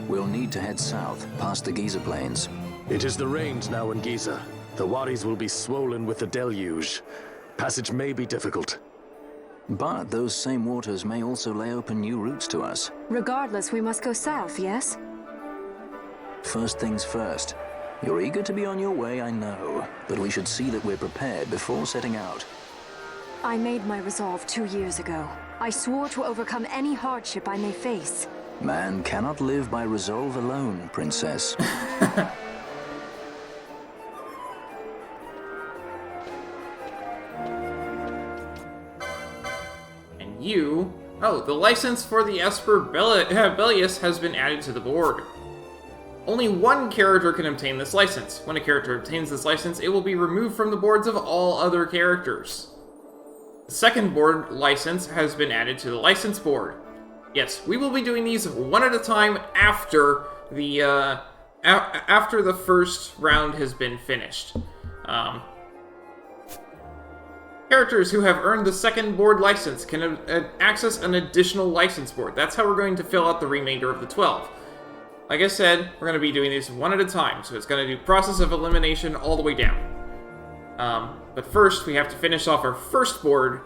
We'll need to head south, past the Giza Plains. It is the rains now in Giza. The wadis will be swollen with the deluge. Passage may be difficult. But those same waters may also lay open new routes to us. Regardless, we must go south, yes? First things first. You're eager to be on your way, I know. But we should see that we're prepared before setting out. I made my resolve 2 years ago. I swore to overcome any hardship I may face. Man cannot live by resolve alone, Princess. And you... Oh, the license for the Esper Bellius has been added to the board. Only one character can obtain this license. When a character obtains this license, it will be removed from the boards of all other characters. The second board license has been added to the license board. Yes, we will be doing these one at a time after the after the first round has been finished. Characters who have earned the second board license can access an additional license board. That's how we're going to fill out the remainder of the 12. Like I said, we're going to be doing these one at a time, so it's going to do process of elimination all the way down. But first, we have to finish off our first board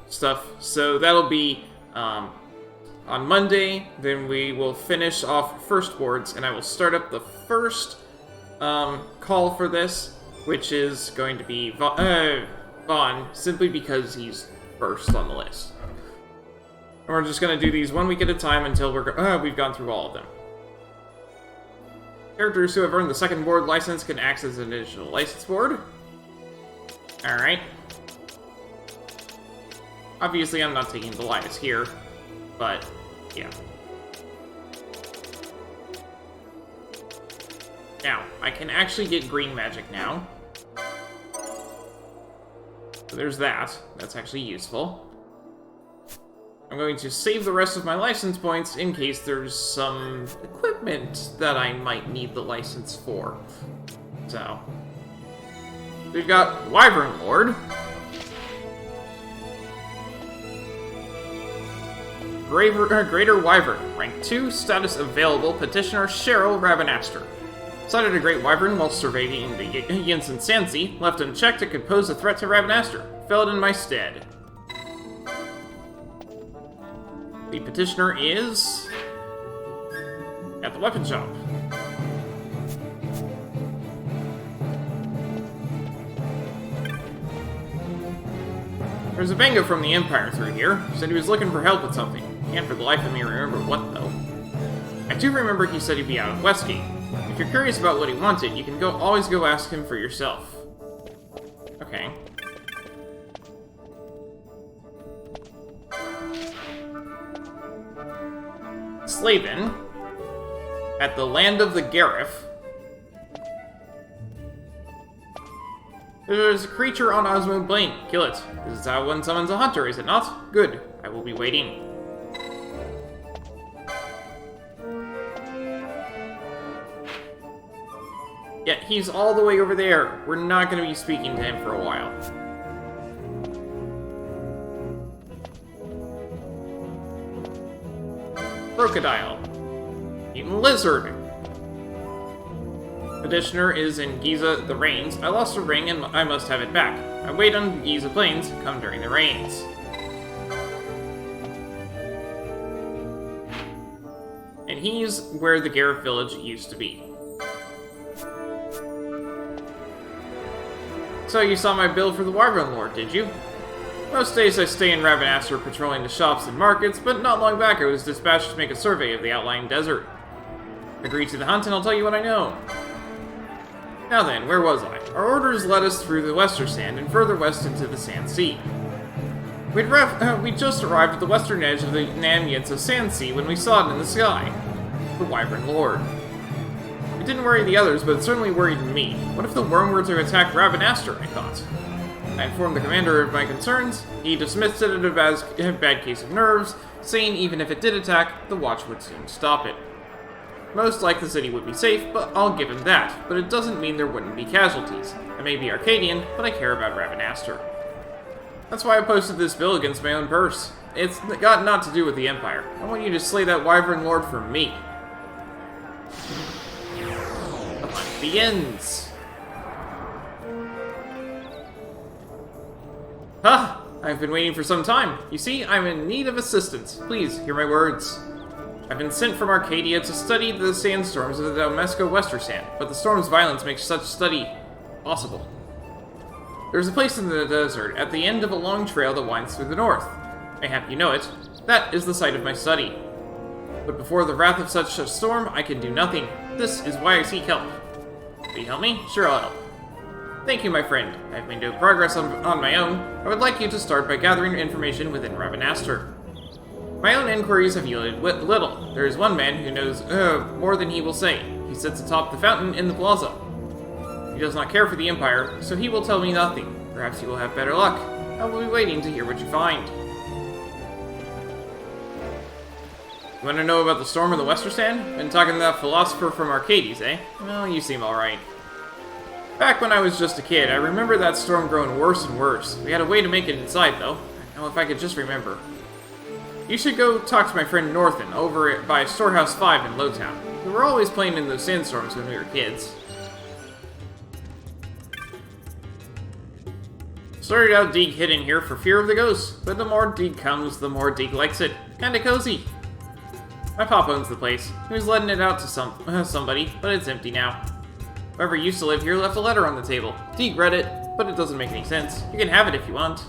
stuff, so that'll be on Monday. Then we will finish off first boards, and I will start up the first call for this, which is going to be Vaughn, simply because he's first on the list. And we're just going to do these 1 week at a time until we've gone through all of them. Characters who have earned the second board license can access an additional license board. Alright. Obviously, I'm not taking Goliath here. But, yeah. Now, I can actually get green magic now. So there's that. That's actually useful. I'm going to save the rest of my license points in case there's some equipment that I might need the license for. So, we've got Wyvern Lord. Greater Wyvern, rank 2, status available, petitioner Cheryl Ravenaster. Sighted a great wyvern while surveying the Yinsen Sansi, left unchecked it could pose a threat to Ravenaster. Fell in my stead. The petitioner is at the weapon shop. There's a Benga from the Empire through here. Said he was looking for help with something. Can't for the life of me remember what, though. I do remember he said he'd be out of Westgate. If you're curious about what he wanted, you can always go ask him for yourself. Okay. Slaven. At the land of the Gareth. There's a creature on Osmond Plain. Kill it. This is how one summons a hunter, is it not? Good. I will be waiting. Yeah, he's all the way over there. We're not going to be speaking to him for a while. Crocodile. Mutant lizard. Petitioner is in Giza the Rains. I lost a ring and I must have it back. I wait on Giza Plains, come during the rains. And he's where the Gareth village used to be. So you saw my bill for the Wyvern Lord, did you? Most days I stay in Ravenaster patrolling the shops and markets, but not long back I was dispatched to make a survey of the outlying desert. Agree to the hunt and I'll tell you what I know. Now then, where was I? Our orders led us through the Western Sand and further west into the Sand Sea. We'd just arrived at the western edge of the Namyensa Sand Sea when we saw it in the sky. The Wyvern Lord. It didn't worry the others, but it certainly worried me. What if the worm were to attack Ravenaster, I thought. I informed the commander of my concerns. He dismissed it as a bad case of nerves, saying even if it did attack, the watch would soon stop it. Most like the city would be safe, but I'll give him that. But it doesn't mean there wouldn't be casualties. I may be Arcadian, but I care about Ravenaster. That's why I posted this bill against my own purse. It's got not to do with the Empire. I want you to slay that Wyvern Lord for me. The hunt begins. Ah, I've been waiting for some time. You see, I'm in need of assistance. Please, hear my words. I've been sent from Arcadia to study the sandstorms of the Domesco Western Sand, but the storm's violence makes such study possible. There's a place in the desert at the end of a long trail that winds through the north. I have you know it. That is the site of my study. But before the wrath of such a storm, I can do nothing. This is why I seek help. Will you help me? Sure, I'll help. Thank you, my friend. I've made no progress on my own. I would like you to start by gathering information within Ravenaster. My own inquiries have yielded little. There is one man who knows more than he will say. He sits atop the fountain in the plaza. He does not care for the Empire, so he will tell me nothing. Perhaps he will have better luck. I will be waiting to hear what you find. You want to know about the storm in the Western Sand? Been talking to that philosopher from Arcades, eh? Well, you seem alright. Back when I was just a kid, I remember that storm growing worse and worse. We had a way to make it inside, though. Oh, if I could just remember. You should go talk to my friend Northen over by Storehouse 5 in Lowtown. We were always playing in those sandstorms when we were kids. Started out Deeg hid in here for fear of the ghosts, but the more Deeg comes, the more Deeg likes it. Kinda cozy. My pop owns the place. He was letting it out to somebody, but it's empty now. Whoever used to live here left a letter on the table. Deeg read it, but it doesn't make any sense. You can have it if you want.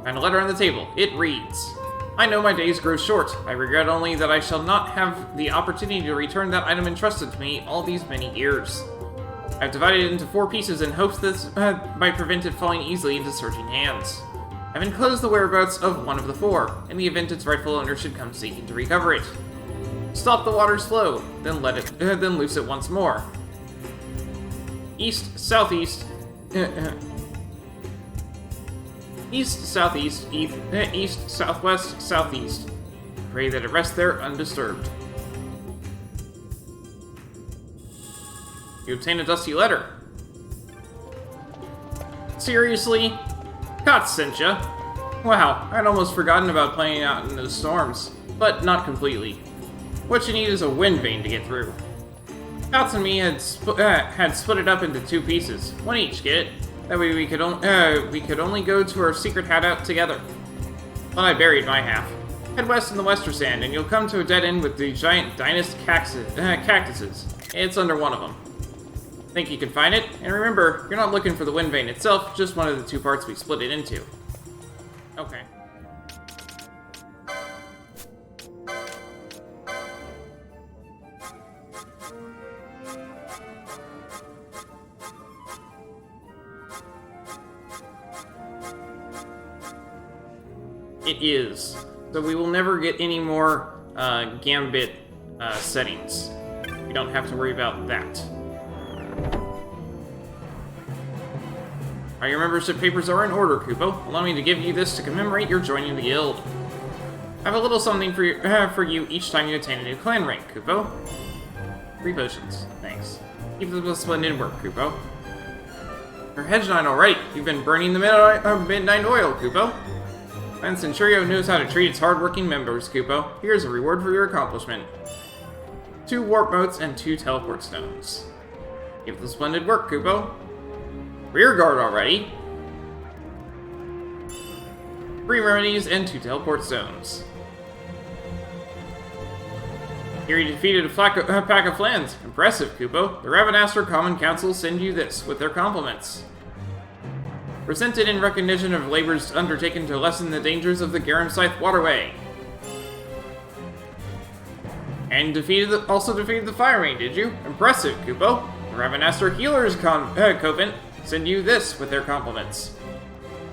Find a letter on the table. It reads, I know my days grow short. I regret only that I shall not have the opportunity to return that item entrusted to me all these many years. I've divided it into 4 pieces in hopes this might prevent it falling easily into searching hands. I've enclosed the whereabouts of one of the four, in the event its rightful owner should come seeking to recover it. Stop the water's flow, then then loose it once more. East, southeast, east, southeast, east, southwest, southeast. Pray that it rest there undisturbed. You obtain a dusty letter. Seriously? Cot sent ya? Wow, I'd almost forgotten about playing out in those storms, but not completely. What you need is a wind vane to get through. Cots and me had split it up into 2 pieces, one each, get it? That way we could only go to our secret hideout together. Well, I buried my half. Head west in the Wester Sand, and you'll come to a dead end with the giant dynast cactuses. It's under one of them. Think you can find it? And remember, you're not looking for the wind vane itself, just one of the 2 parts we split it into. Okay. It is. So we will never get any more Gambit settings. We don't have to worry about that. Your membership papers are in order, Kupo. Allow me to give you this to commemorate your joining the guild. I have a little something for you each time you attain a new clan rank, Kupo. 3 potions. Thanks. Keep up the splendid work, Kupo. Your hedge knight alright. You've been burning the midnight oil, Kupo. Clan Centurio knows how to treat its hardworking members, Kupo. Here's a reward for your accomplishment. 2 warp motes and 2 teleport stones. Keep up the splendid work, Kupo. Rear guard already. 3 remedies and 2 teleport stones. Here you defeated a pack of flans. Impressive, Kupo. The Ravenaster Common Council send you this, with their compliments. Presented in recognition of labors undertaken to lessen the dangers of the Garum Scythe waterway. And also defeated the Fire Rain, did you? Impressive, Kupo. The Ravenaster Healers Coven send you this with their compliments.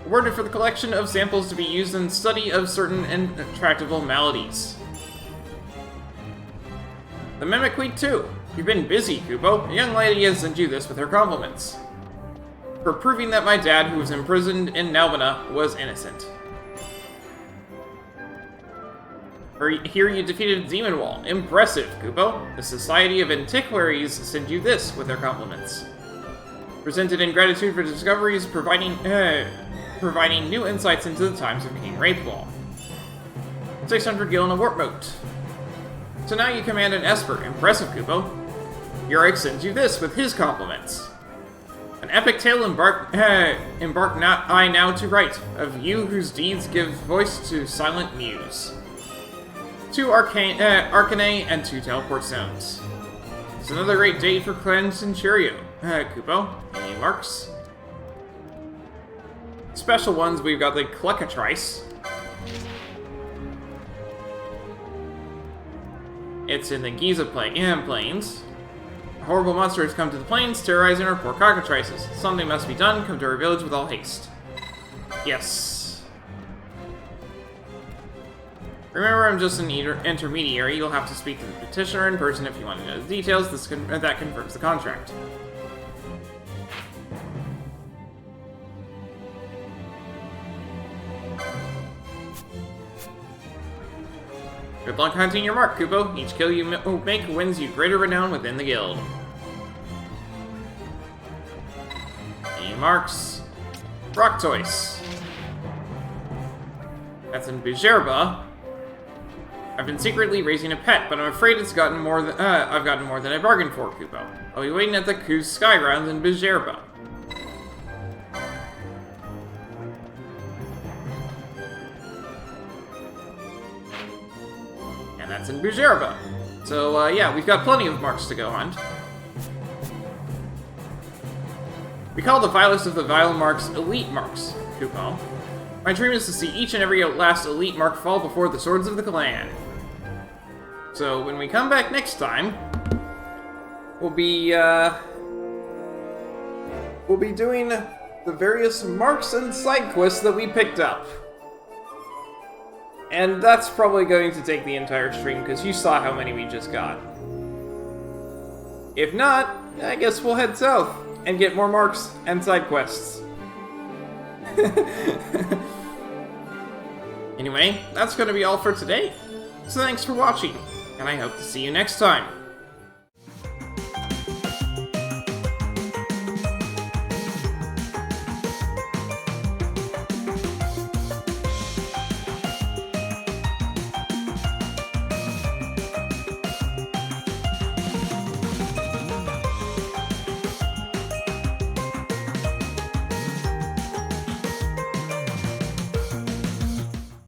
Awarded for the collection of samples to be used in study of certain intractable maladies. The Mimic Queen too. You've been busy, Kupo. A young lady has sent you this with her compliments. For proving that my dad, who was imprisoned in Nalbina, was innocent. Here you defeated Demon Wall. Impressive, Kupo. The Society of Antiquaries send you this with their compliments. Presented in gratitude for discoveries providing new insights into the times of King Wraithwall. 600 gil and a warp mote. So now you command an Esper. Impressive, Kupo. Yorick sends you this with his compliments. An epic tale embark not I now to write, of you whose deeds give voice to silent muse. 2 Arcanae and 2 teleport stones. It's another great day for Clan Centurio. Kupo, any marks? Special ones, we've got the Cluckatrice. It's in the Giza Plains. A horrible monster has come to the plains, terrorizing our poor cockatrices. Something must be done. Come to our village with all haste. Yes. Remember, I'm just an intermediary. You'll have to speak to the petitioner in person if you want to know the details. That confirms the contract. Good luck hunting your mark, Kupo. Each kill you make wins you greater renown within the guild. Any marks? Rocktoise. That's in Bujerba. I've been secretly raising a pet, but I'm afraid I've gotten more than I bargained for, Kupo. I'll be waiting at the Kuz Skygrounds in Bujerba. That's in Bujerba. So, yeah, we've got plenty of marks to go on. We call the vilest of the vile marks elite marks, Kupo. My dream is to see each and every last elite mark fall before the swords of the clan. So, when we come back next time, we'll be doing the various marks and side quests that we picked up. And that's probably going to take the entire stream, because you saw how many we just got. If not, I guess we'll head south and get more marks and side quests. Anyway, that's going to be all for today. So thanks for watching, and I hope to see you next time.